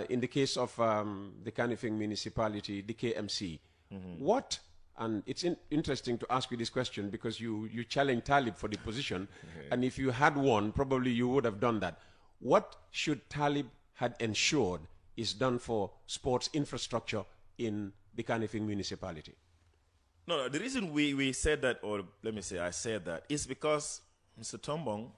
In the case of the Kanifing municipality, the KMC, what, and it's interesting to ask you this question because you challenged Talib for the position, and if you had won, probably you would have done that. What should Talib had ensured is done for sports infrastructure in the Kanifing municipality? No, the reason we said that, or let me say I said that, is because Mr. Tombong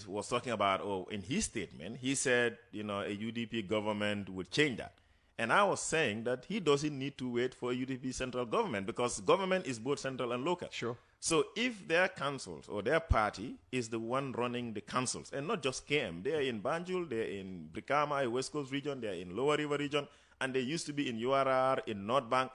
was talking about, in his statement, he said, a UDP government would change that. And I was saying that he doesn't need to wait for a UDP central government because government is both central and local. Sure. So if their councils or their party is the one running the councils, and not just KM, they are in Banjul, they are in Brikama, West Coast region, they are in Lower River region, and they used to be in URR, in North Bank.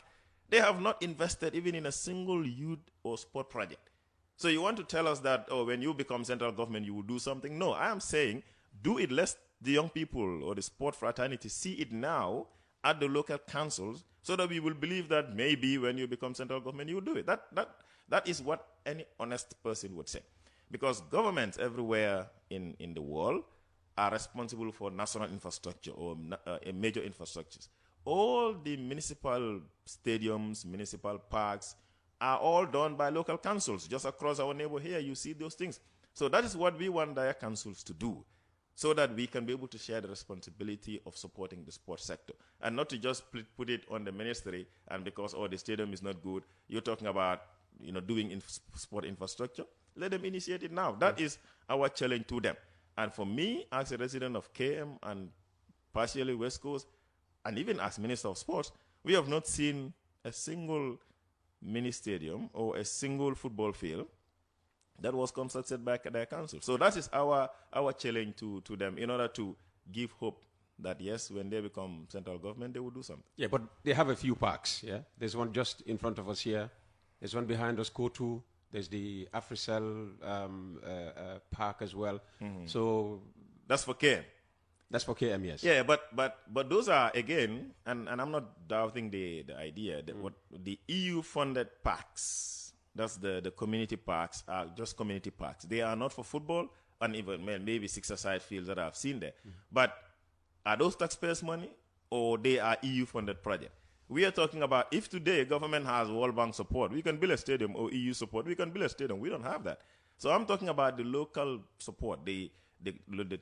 They have not invested even in a single youth or sport project. So you want to tell us that, when you become central government, you will do something? No, I am saying do it. Let the young people or the sport fraternity see it now at the local councils so that we will believe that maybe when you become central government, you will do it. That is what any honest person would say. Because governments everywhere in the world are responsible for national infrastructure or major infrastructures. All the municipal stadiums, municipal parks are all done by local councils. Just across our neighbor here, you see those things. So that is what we want their councils to do, so that we can be able to share the responsibility of supporting the sports sector and not to just put it on the ministry and because, the stadium is not good, you're talking about, doing sport infrastructure. Let them initiate it now. That is our challenge to them. And for me, as a resident of KM and partially West Coast, and even as Minister of Sports, we have not seen a single mini stadium or a single football field that was constructed by their council. So that is our challenge to them in order to give hope that, yes, when they become central government, they will do something. Yeah, but they have a few parks, yeah? There's one just in front of us here. There's one behind us, Kotu. There's the Africell park as well. So that's for KM. That's for KM, yes. Yeah, but those are, again, and I'm not doubting the idea that what the EU-funded parks, that's the community parks, are just community parks. They are not for football and even maybe six-a-side fields that I've seen there. But are those taxpayers' money or they are EU-funded projects? We are talking about if today government has World Bank support, we can build a stadium, or EU support, we can build a stadium. We don't have that. So I'm talking about the local support, the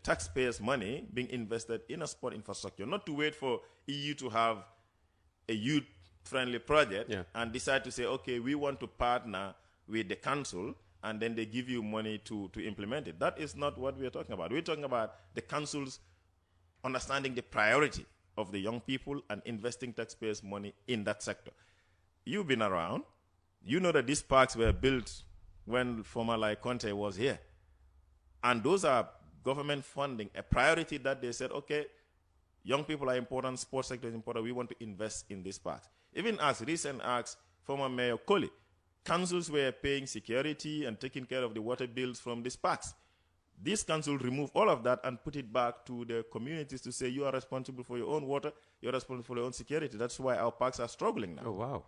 taxpayers' money being invested in a sport infrastructure, not to wait for EU to have a youth-friendly project and decide to say, okay, we want to partner with the council, and then they give you money to implement it. That is not what we are talking about. We're talking about the councils understanding the priority of the young people and investing taxpayers' money in that sector. You've been around. You know that these parks were built when former like Conte was here. And those are government funding, a priority that they said, okay, young people are important, sports sector is important, we want to invest in these parks. Even as recent acts, former Mayor Colley, councils were paying security and taking care of the water bills from these parks. This council removed all of that and put it back to the communities to say, you are responsible for your own water, you're responsible for your own security. That's why our parks are struggling now. Oh, wow.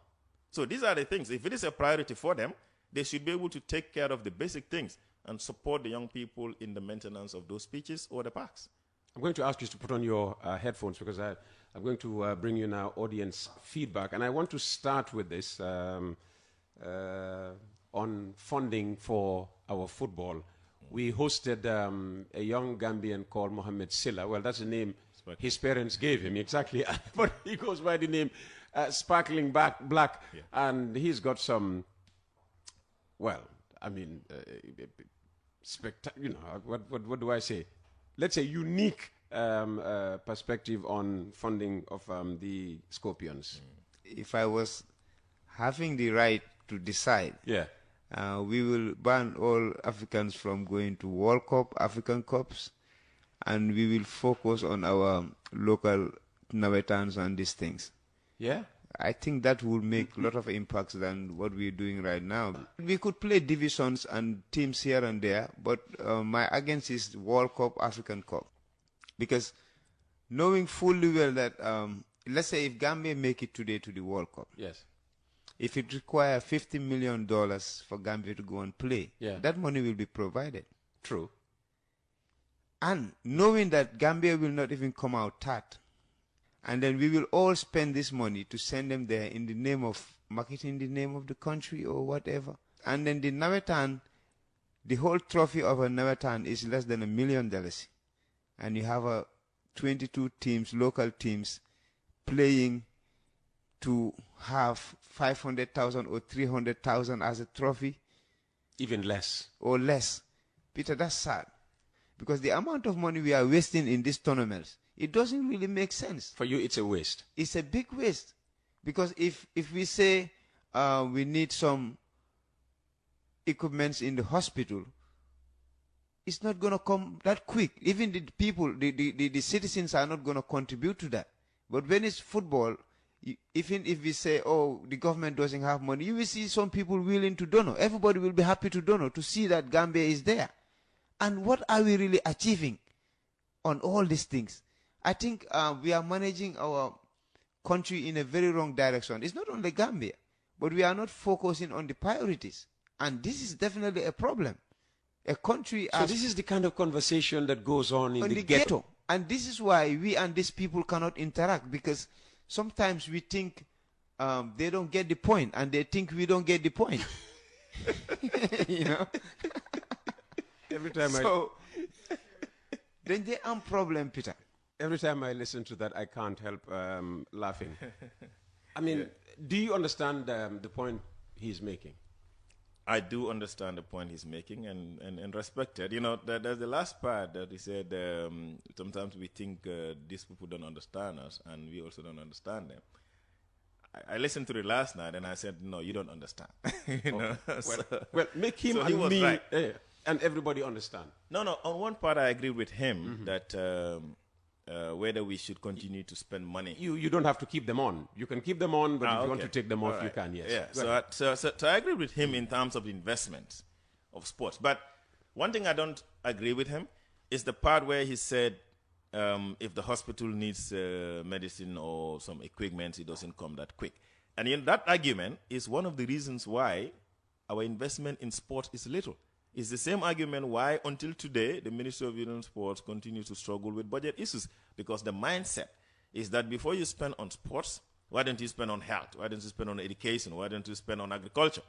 So these are the things. If it is a priority for them, they should be able to take care of the basic things and support the young people in the maintenance of those pitches or the parks. I'm going to ask you to put on your headphones because I'm going to bring you now audience feedback. And I want to start with this on funding for our football. We hosted a young Gambian called Mohammed Silla. Well, that's the name his parents gave him, exactly. But he goes by the name Sparkling Black. Yeah. And he's got some, well, I mean, what do I say? Let's say unique perspective on funding of the Scorpions. If I was having the right to decide, we will ban all Africans from going to World Cup, African Cups, and we will focus on our local Nawetans and these things. Yeah? I think that will make a lot of impacts than what we're doing right now. We could play divisions and teams here and there, but my against is World Cup, African Cup. Because knowing fully well that, let's say if Gambia make it today to the World Cup, yes, if it requires $50 million for Gambia to go and play, that money will be provided. True. And knowing that Gambia will not even come out third, and then we will all spend this money to send them there in the name of marketing the name of the country or whatever. And then the Nawetan, the whole trophy of a Nawetan is less than $1 million. And you have 22 teams, local teams, playing to have 500,000 or 300,000 as a trophy. Even less. Or less. Peter, that's sad. Because the amount of money we are wasting in these tournaments, it doesn't really make sense. For you, it's a waste. It's a big waste. Because if we say we need some equipments in the hospital, it's not going to come that quick. Even the people, the citizens are not going to contribute to that. But when it's football, even if we say, oh, the government doesn't have money, you will see some people willing to donate. Everybody will be happy to donate to see that Gambia is there. And what are we really achieving on all these things? I think we are managing our country in a very wrong direction. It's not only Gambia, but we are not focusing on the priorities. And this is definitely a problem. A country So this is the kind of conversation that goes on in the ghetto. And this is why we and these people cannot interact, because sometimes we think they don't get the point, and they think we don't get the point. You know? Every time then there are problem, Peter. Every time I listen to that, I can't help laughing. I mean, do you understand the point he's making? I do understand the point he's making and respect it. You know, there's the last part that he said, sometimes we think these people don't understand us, and we also don't understand them. I listened to it last night, and I said, no, you don't understand. You know? Well, make him so he and was me, right. And everybody understand. No, on one part I agree with him that whether we should continue to spend money. You don't have to keep them on. You can keep them on, but if you want to take them off, All right. you can, yes. Yeah, so I agree with him in terms of investment of sports. But one thing I don't agree with him is the part where he said if the hospital needs medicine or some equipment, it doesn't come that quick. And in that argument is one of the reasons why our investment in sport is little. It's the same argument why until today the Ministry of Youth and Sports continues to struggle with budget issues, because the mindset is that before you spend on sports, why don't you spend on health? Why don't you spend on education? Why don't you spend on agriculture?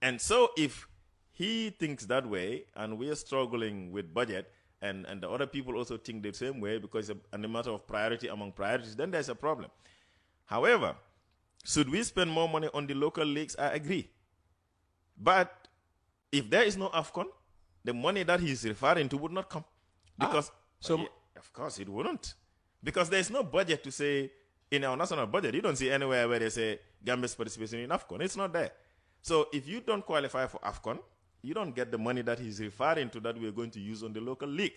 And so if he thinks that way and we are struggling with budget and the other people also think the same way because it's a matter of priority among priorities, then there's a problem. However, should we spend more money on the local leagues? I agree. But if there is no AFCON, the money that he's referring to would not come. Because, of course, it wouldn't. Because there is no budget to say, in our national budget, you don't see anywhere where they say Gambia's participation in AFCON. It's not there. So if you don't qualify for AFCON, you don't get the money that he's referring to that we're going to use on the local league.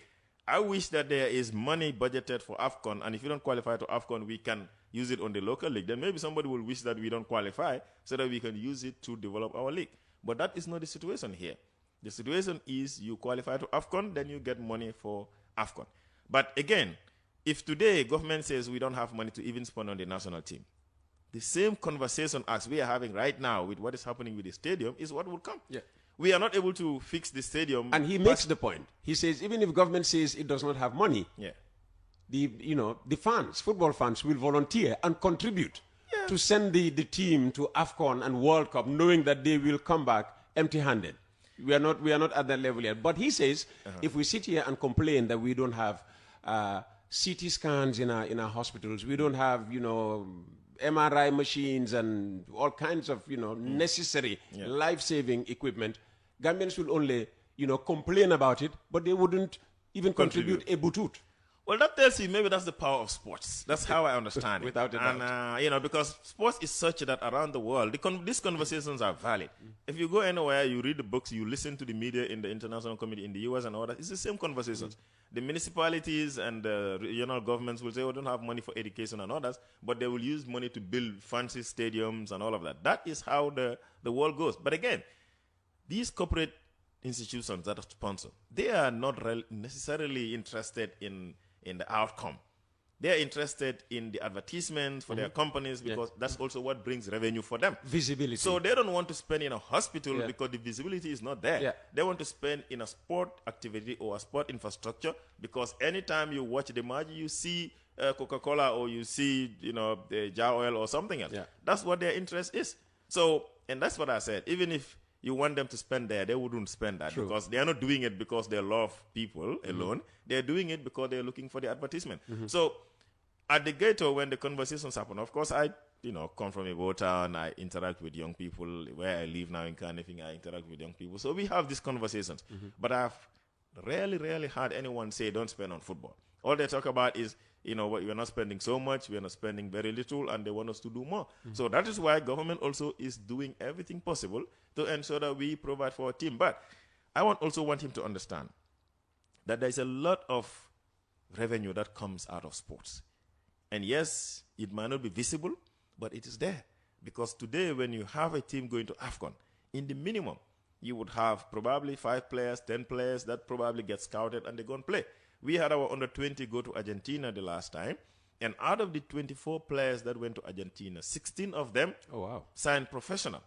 I wish that there is money budgeted for AFCON, and if you don't qualify to AFCON, we can use it on the local league. Then maybe somebody will wish that we don't qualify so that we can use it to develop our league. But that is not the situation here. The situation is you qualify to AFCON, then you get money for AFCON. But again, if today government says we don't have money to even spend on the national team, the same conversation as we are having right now with what is happening with the stadium is what will come. Yeah. We are not able to fix the stadium. And he makes the point. He says even if government says it does not have money, the fans, football fans, will volunteer and contribute to send the team to AFCON and World Cup, knowing that they will come back empty-handed. We are not at that level yet. But he says if we sit here and complain that we don't have CT scans in our hospitals, we don't have MRI machines and all kinds of necessary life-saving equipment, Gambians will only complain about it, but they wouldn't even contribute a butut. Well, that tells you maybe that's the power of sports. That's how I understand it. Without a doubt. And, because sports is such that around the world, these conversations are valid. If you go anywhere, you read the books, you listen to the media in the international community in the U.S. and all that, it's the same conversations. The municipalities and the regional governments will say, we don't have money for education and others, but they will use money to build fancy stadiums and all of that. That is how the world goes. But again, these corporate institutions that are sponsored, they are not necessarily interested in the outcome. They're interested in the advertisements for their companies because that's also what brings revenue for them. Visibility. So they don't want to spend in a hospital because the visibility is not there. Yeah. They want to spend in a sport activity or a sport infrastructure because anytime you watch the match, you see Coca-Cola or you see, the jar oil or something else. Yeah. That's what their interest is. So, and that's what I said. Even if you want them to spend there, they wouldn't spend that because they are not doing it because they love people alone. They're doing it because they're looking for the advertisement. So at the ghetto, when the conversations happen, of course, I come from a voter and I interact with young people. Where I live now in Carnifing, I interact with young people. So we have these conversations. But I've rarely had anyone say, don't spend on football. All they talk about is, we're not spending so much, we're not spending very little, and they want us to do more. So that is why government also is doing everything possible to ensure that we provide for our team. But I also want him to understand that there's a lot of revenue that comes out of sports. And yes, it might not be visible, but it is there. Because today, when you have a team going to AFCON, in the minimum, you would have probably 5 players, 10 players that probably get scouted and they go and play. We had our under-20 go to Argentina the last time. And out of the 24 players that went to Argentina, 16 of them signed professional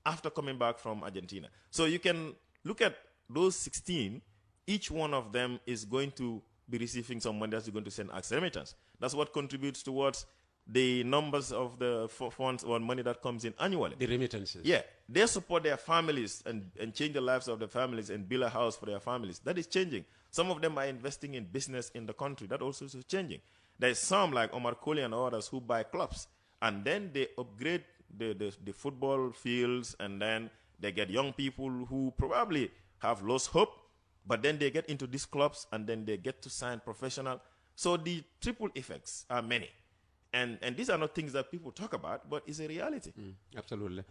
after coming back from Argentina. So you can look at those 16. Each one of them is going to be receiving some money that's going to send as remittance. That's what contributes towards the numbers of the funds or money that comes in annually. The remittances. Yeah. They support their families and change the lives of their families and build a house for their families. That is changing. Some of them are investing in business in the country. That also is changing. There's some like Omar Kohli and others who buy clubs and then they upgrade the football fields and then they get young people who probably have lost hope, but then they get into these clubs and then they get to sign professional. So the triple effects are many. And these are not things that people talk about, but it's a reality. Absolutely.